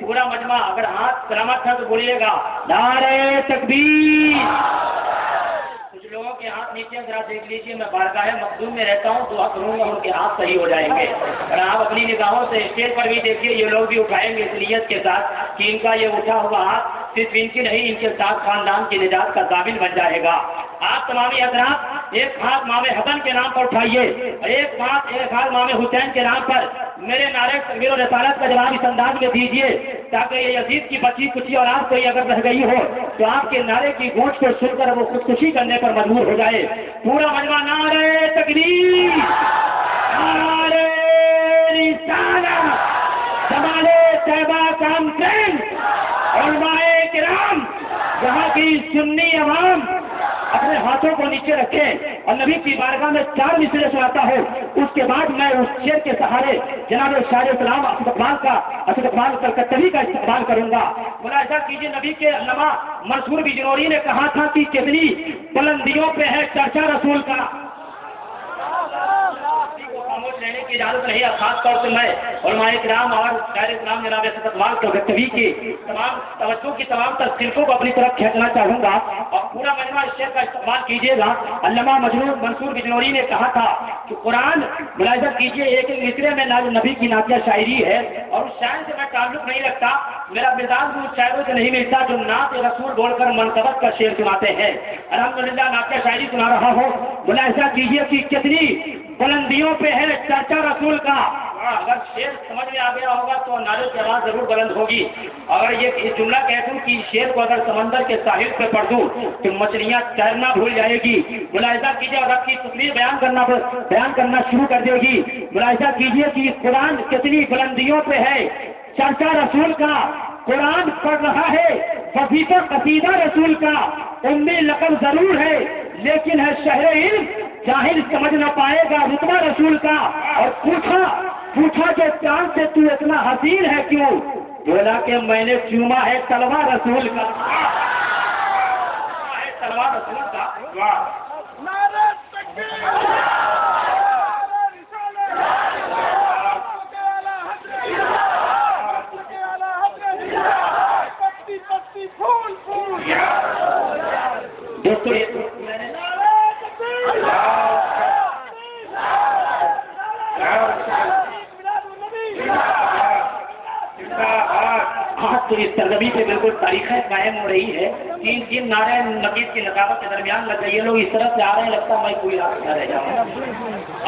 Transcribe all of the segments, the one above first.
پورا مجمع اگر ہاتھ سلامت تھا تو بولیے گا نعرہ تکبیر. کچھ لوگوں کے ہاتھ نیچے ذرا دیکھ لیجیے. میں بارگاہ مخدوم میں رہتا ہوں, دعا کروں گا ان کے ہاتھ صحیح ہو جائیں گے. اور آپ اپنی نگاہوں سے اسٹیج پر بھی دیکھیے, یہ لوگ بھی اٹھائیں گے اس نیت کے ساتھ کہ ان کا یہ اٹھا ہوا ہاتھ صرف ان کی نہیں, ان کے ساتھ خاندان کی نجات کا ضامن بن جائے گا. آپ تمامی حضرات ایک ہاتھ امام حسن کے نام پر اٹھائیے, ایک ہاتھ امام حسین کے نام پر میرے نعرہ تکبیر و رسالت کا جواب اس انداز میں دیجیے تاکہ یہ یزید کی بچی کچی اور آپ کوئی اگر رہ گئی ہو تو آپ کے نعرے کی گونج کو سن کر وہ خودکشی کرنے پر مجبور ہو جائے. پورا مجمع نعرہ تکبیر, نعرہ رسالت, جمال طیبہ کانفرنس, علماء کرام, یہاں کی سنی عوام اپنے ہاتھوں کو نیچے رکھیں اور نبی کی بارگاہ میں 4 مصرے سناتا ہوں. اس کے بعد میں اس شعر کے سہارے جناب شاہ اسلام اسد اقبال کلکتوی کا استقبال کروں گا. ملاحظہ کیجیے, نبی کے علامہ منصور بجنوری نے کہا تھا کہ کتنی بلندیوں پہ ہے چرچا رسول کا. خاموش رہنے کی اجازت نہیں ہے. خاص طور سے میں علماء کرام اور شاعر اسلام جناب اسد اقبال کلکتوی کی تمام توجہ کی تمام تصنیفوں کو اپنی طرف کھینچنا چاہوں گا اور پورا مجمع اس شعر کا استقبال کیجیے گا. علامہ منصور بجنوری نے کہا تھا کہ قرآن, ملاحظہ کیجیے, ایک مصرے میں نبی کی نعتیہ شاعری ہے اور اس شاعر سے میں تعلق نہیں رکھتا. میرا مزاج بھی اس شاعروں سے نہیں ملتا جو نعت رسول بول کر منقبت کا شعر سناتے ہیں. الحمدللہ نعتیہ شاعری سنا رہا ہوں. ملاحظہ کیجیے کہ کتنی بلندیوں پہ ہے چرچا رسول کا. اگر شعر سمجھ میں آ گیا ہوگا تو نعرے کی آواز ضرور بلند ہوگی. اگر یہ جملہ کہہ دوں کہ شعر کو اگر سمندر کے ساحل پہ پڑھ دوں تو مچھلیاں تیرنا بھول جائے گی. ملاحظہ کیجیے اور رب کی تصویر بیان کرنا شروع کر دے گی. ملاحظہ کیجیے کہ قرآن کتنی بلندیوں پہ ہے چرچا رسول کا. قرآن پڑھ رہا ہے وظیفہ قصیدہ رسول کا. امی لقب ضرور ہے لیکن ہے شہر علم, جاہل سمجھ نہ پائے گا رتبہ رسول کا. اور پوچھا کہ چاند سے تو اتنا حسین ہے کیوں, بولا کہ میں نے چوما ہے تلوا رسول کا. تلوا رسول کا. دوستو تو اس سرگرمی پہ بالکل تاریخیں قائم ہو رہی ہے. جن نعرہ نقیب کی نقابت کے درمیان لگ گئی ہے, لوگ اس طرح سے آ رہے ہیں لگتا ہے میں کوئی رات نہ رہ جاؤں.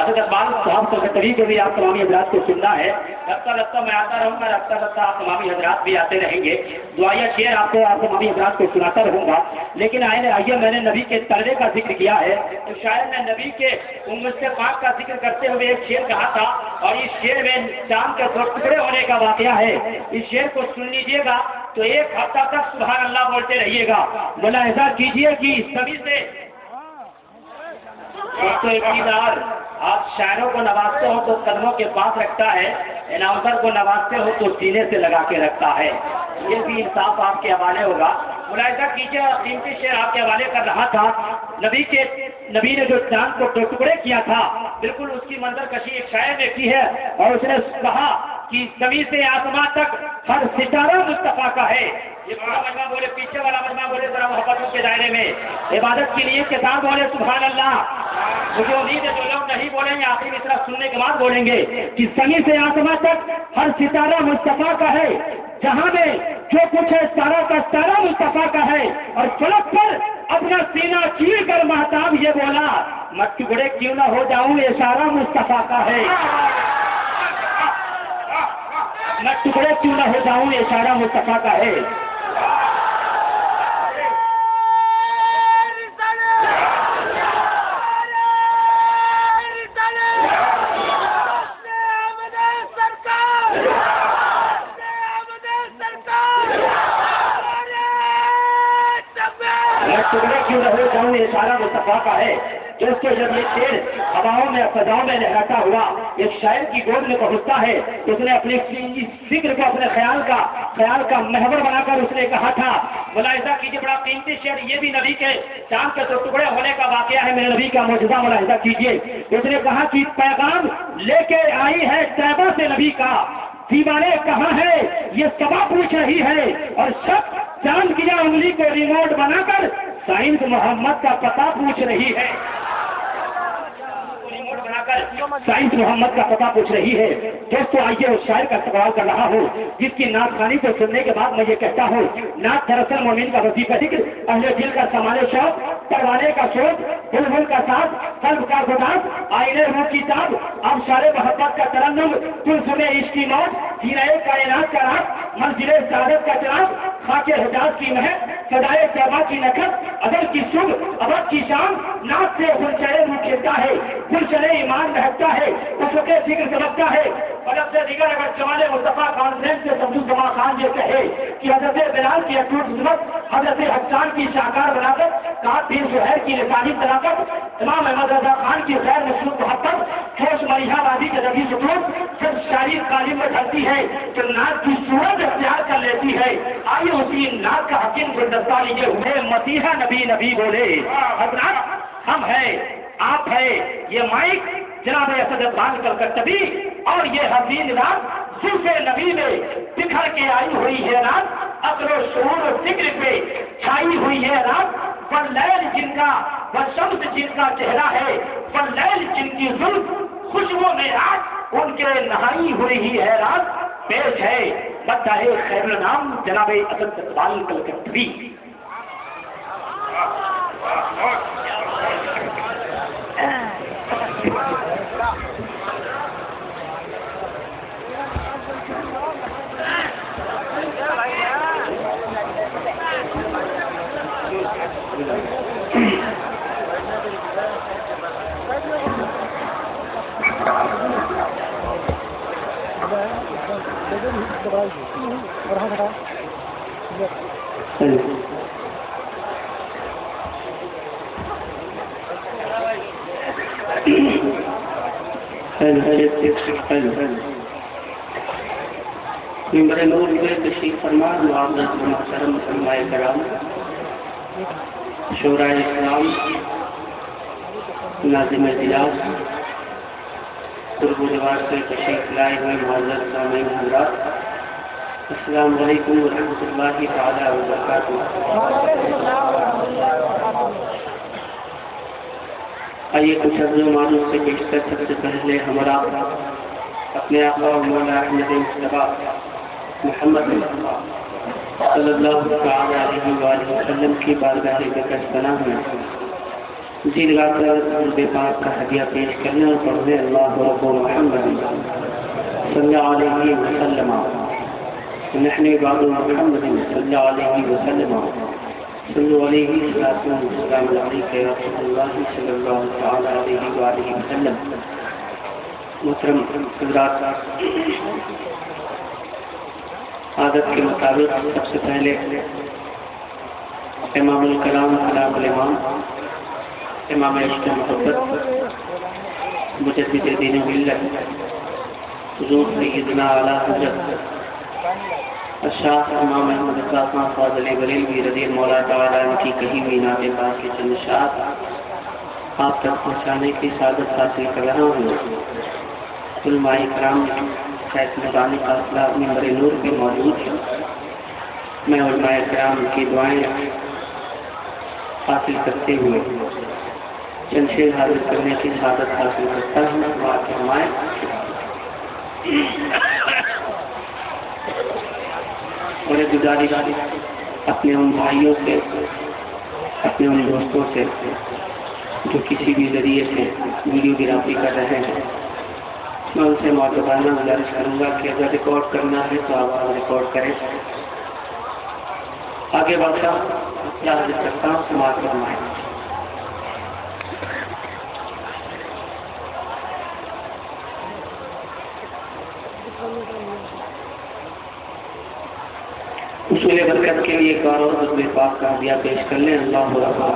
اسد اقبال صاحب کلکتوی کو بھی آپ تمامی حضرات کو سننا ہے. لگتا میں آتا رہوں گا, لگتا آپ تمامی حضرات بھی آتے رہیں گے. دعائیہ شعر آپ تمامی حضرات کو سناتا رہوں گا. لیکن آئیے میں نے نبی کے طلبے کا ذکر کیا ہے تو شاید میں نبی کے امت پاک کا ذکر کرتے ہوئے ایک شعر کہا تھا اور اس شعر میں چاند کے 2 ٹکڑے ہونے کا واقعہ ہے. اس شعر کو سن لیجیے گا تو 1 ہفتہ تک سبحان اللہ بولتے رہیے گا. ملاحظہ کیجیے کہ سبھی سے ایک تو اقتدار, آپ شاعروں کو نوازتے ہو تو قدموں کے پاس رکھتا ہے, اناؤنسر کو نوازتے ہو تو سینے سے لگا کے رکھتا ہے. یہ بھی انصاف آپ کے حوالے ہوگا. ملاحظہ کیجیے, قیمتی شعر آپ کے حوالے کر رہا تھا. نبی نے جو چاند کو 2 ٹکڑے کیا تھا بالکل اس کی منظر کشی ایک شاعر نے کی ہے اور اس نے کہا کہ زمین سے آسمان تک ہر ستارہ مصطفیٰ کا ہے. یہ بڑا مجمع بولے, پیچھے والا مجمع بولے ذرا محبتوں کے دائرے میں عبادت کی نیت کے ساتھ بولے سبحان اللہ. مجھے امید ہے جو لوگ نہیں بولیں گے آخری اس طرح سننے کے بعد بولیں گے کہ زمین سے آسمان تک ہر ستارہ مصطفیٰ کا ہے. جہاں میں جو کچھ ہے سارا کا سارا مصطفیٰ کا ہے. اور فلک پر اپنا سینہ چیر کر مہتاب یہ بولا میں ٹکڑے کیوں نہ ہو جاؤں یہ سارا مصطفیٰ کا ہے. میں ٹکڑے کیوں نہ ہو جاؤں یہ سارا مصطفیٰ کا ہے. ٹکڑے کیوں نہ ہو جاؤں یہ سارا مصطفیٰ کا ہے. دوستو جب یہ شعر ہواؤں میں فضاؤں میں لہراتا ہوا ایک شاعر کی گود میں پہنچتا ہے تو اس نے اپنے فکر کو اپنے خیال کا محور بنا کر اس نے کہا تھا. ملاحظہ کیجیے, بڑا قیمتی شعر, یہ بھی نبی کے چاند کے 2 ٹکڑے ہونے کا واقعہ ہے. میرے نبی کا معجزہ ملاحظہ کیجیے. اس نے کہا کہ پیغام لے کے آئی ہے طیبہ سے نبی کا, دیوانے کہاں ہے یہ سبا پوچھ رہی ہے، اور شب چاند کیا انگلی کو ریموٹ بنا کر سائنس محمد کا پتہ پوچھ رہی ہے، سائنس محمد کا پتہ پوچھ رہی ہے۔ دوستو آئیے اس شاعر کا سوال کر رہا ہوں جس کی نعت خوانی کو سننے کے بعد میں یہ کہتا ہوں، نعت دراصل مومن کا وظیفہ ذکر، اہل دل کا سمانے شوق، پروانے کا شوق، بلبل کا ساتھ، قلب کا گداز، آئینے روح کی تاب، اب شار محبت کا ترنم، تم سنے عشق کی موت، سینہ کائنات کا رات، منزل سعادت کا چراغ، خاک حجاز کی مہک، سدائے طیبہ کی نکھت، ادب کی صبح، ابد کی شام، نعت سے گلشن روح کھلتا ہے، گلشن ایمان مہکتا ہے، اس کے فکر سمجھتا ہے۔ مطلب سے دیگر اگر جمال مصطفیٰ کانفرنس سے سمجھو جمع خان یہ کہے کہ حضرت بلال کی اٹوٹ خدمت، حضرت حسان کی شاہکار بلاغت، کعب بن زہیر کی لسانی طلاقت، امام احمد رضا خان کی غیر مشروط محبت، جوش مریحہ وادی کے نبی سکون، جب شاعری قالب میں ڈھلتی ہے تو نعت کی صورت اختیار کر لیتی ہے۔ آئیے اسی نعت کا حکیم گلدستہ لیے ہوئے مسیحا نبی نبی بولے، حضرات ہم ہیں، آپ ہے، یہ مائک جناب اسد اقبال کلکتوی، اور یہ حسین رات صرف نبی میں بکھر کے آئی ہوئی ہے رات، عقل و شعور و فکر پہ چھائی ہوئی ہے رات، واللیل جن کا والشمس جن کا چہرہ ہے، واللیل جن کی زلف خوشبو میں رات ان کے نہائی ہوئی ہے رات، پیش ہے مداح خیر النام جناب اسد اقبال کلکتوی۔ ممبر نور میں تشریف فرما معزز و محترم علماء کرام، شورائے اسلام، ناظم اجلاس، قرب و جوار سے تشریف لائے ہوئے معزز سامعین حضرات، السلام علیکم ورحمۃ اللہ تعالی وبرکاتہ۔ آئیے کچھ عرض و معروف سے پیش کر سب سے پہلے ہمارا اپنے آقا و مولا احمد مصطفیٰ محمد صلی اللہ تعالی علیہ وآلہ وسلم کی بارگاہ بقدس پناہ میں جی لگا کر درود پاک کا ہدیہ پیش کرنے اور پڑھنے اللہ رب محمد صلی اللہ علیہ وسلم نحن عباد محمد صلی اللہ علیہ وسلم صلی علیہ السلام علیکم یا رسول اللہ صلی اللہ تعالی علیہ وآلہ وسلم۔ محترم حضرات، عادت کے مطابق سب سے پہلے امام الکلام کلام الامام، امام عشق محبت، مجدد دین ملت، حضور سیدنا اعلیٰ حضرت الشاہ امام احمد رضا خان فاضل بریلوی رضی اللہ تعالیٰ عنہ کی کہی ہوئی نعت پاک کی چند اشعار آپ تک پہنچانے کی سعادت حاصل کر رہا ہوں۔ علماء کرام شاید نورانی قافلہ ممبر نور بھی موجود ہے، میں علماء کرام کی دعائیں حاصل کرتے ہوئے چند شعر حاضر کرنے کی سعادت حاصل کرتا ہوں۔ دعا فرمائیں۔ اور ایک گزارش اپنے ان بھائیوں سے، اپنے ان دوستوں سے جو کسی بھی ذریعے سے ویڈیو گرافی کر رہے ہیں، میں ان سے معتبرانہ گزارش کروں گا کہ اگر ریکارڈ کرنا ہے تو آپ ریکارڈ کریں۔ آگے بڑھ کر حاضر کرتا ہوں، سماعت فرمائیں۔ اصول برکت کے لیے ایک بار اور حضور پاک کا ہدیہ پیش کر لیں۔ اللہ صلی اللہ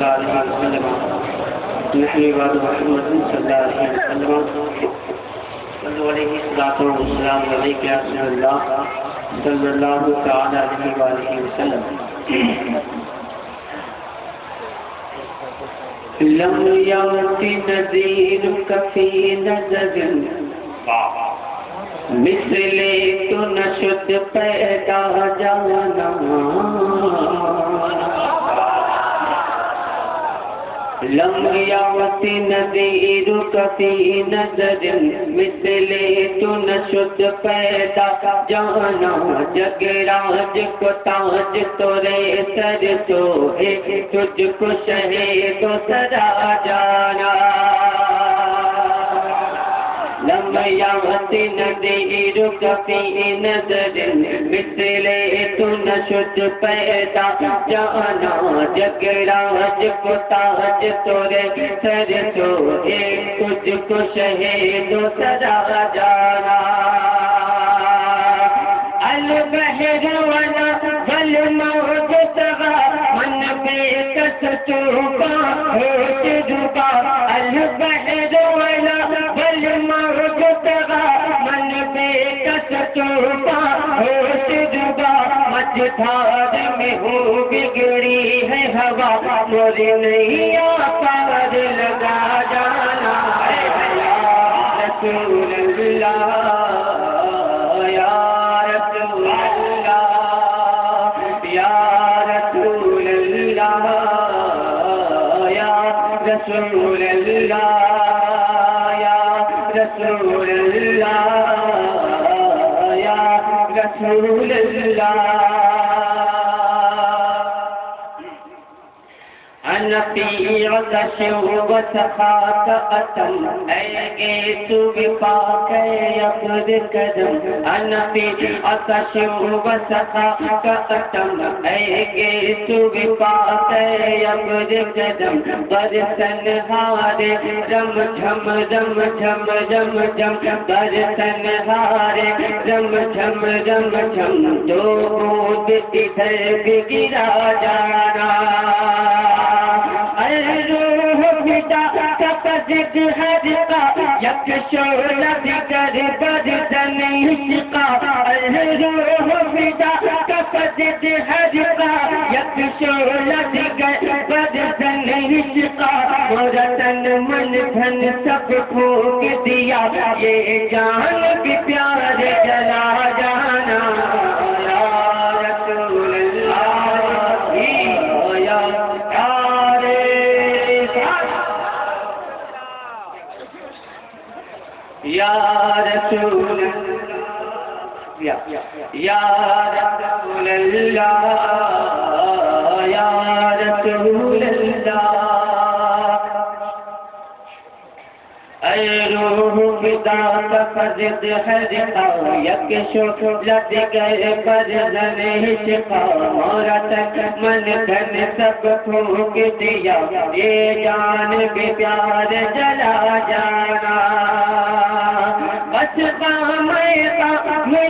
علیہ وسلم نحن عباد محمد صلی اللہ علیہ وسلم صلی علیہ السلام علیکم یا رسول اللہ صلی اللہ تعالی علیہ وآلہ وسلم۔ لم یأت نذیرک فی نذر مثلے تو نہ شد پیدا جانا لم یعت نذیر فی نظر مثلے تو نہ شد پیدا جانا جگ راج کو تاج تورے سر تو ہے تجھ کو شہید و سرا جانا لم یعت نذیر فی نظر مثلے تو نہ شد پیدا جانا جگ راج کو تاج تورے سر تو ہے تجھ کو شہید و سرا جانا البحر ولا والموج طغى من بك ستوبا ہوش ڈوبا البحر ولا والموج طغى من بك ستوبا ہوش ڈوبا مجھار میں ہو بگڑی ہے ہوا مجھ نہیں پار لگا جانا ہے یا رسول اللہ رسول اللہ یا رسول اللہ یا رسول اللہ انفیعت شو وسخاک اتم اے گیس وفاق یقر قدم انفیعت شو وسخاک اتم اے گیس وفاق یقر قدم برسن ہارے رم جھم رم جھم رم جھم برسن ہارے رم جھم رم جھم دو بود ادھر بھی گرا جانا روح فدا کپزد حدقا یک شعلہ دیگر بدن عشقا روح فدا کپزد حدقا یک شعلہ دیگر بدن عشقا مرتن من دھن سب پھونک دیا یہ جان بھی پیار جلا جانا یا رسول اللہ یا رسول اللہ یا رسول اللہ اے روح فدا کفزد حدقا یک شعلہ دیگر بدن عشقا مرتن من دھن سب پھونک دیا یہ جان بھی پیار جلا جانا بس قام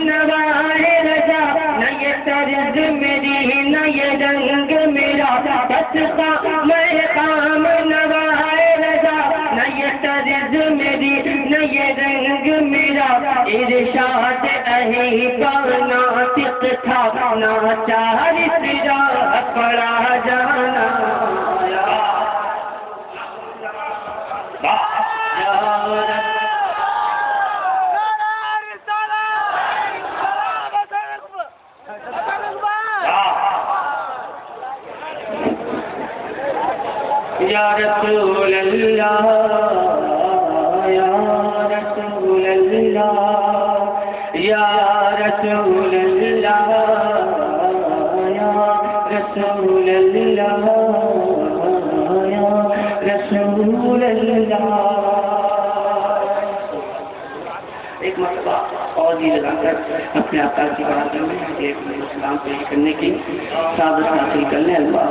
نوائے رضا نہ یہ طرز میری نہ یہ رنگ میرا بس قام نوائے رضا نہ یہ طرز میری نہ یہ رنگ میرا ارشاد اہی کا ناطق تھا ناچار تیرا پڑا جانا یا رسول اللہ یا رسول اللہ یا رسول اللہ یا رسول اللہ یا رسول اللہ ایک مرتبہ اور بھی لگا کر اپنے آقا کی بارگاہ میں ایک اسلام پیش کرنے کی سعادت حاصل کر لیں اللہ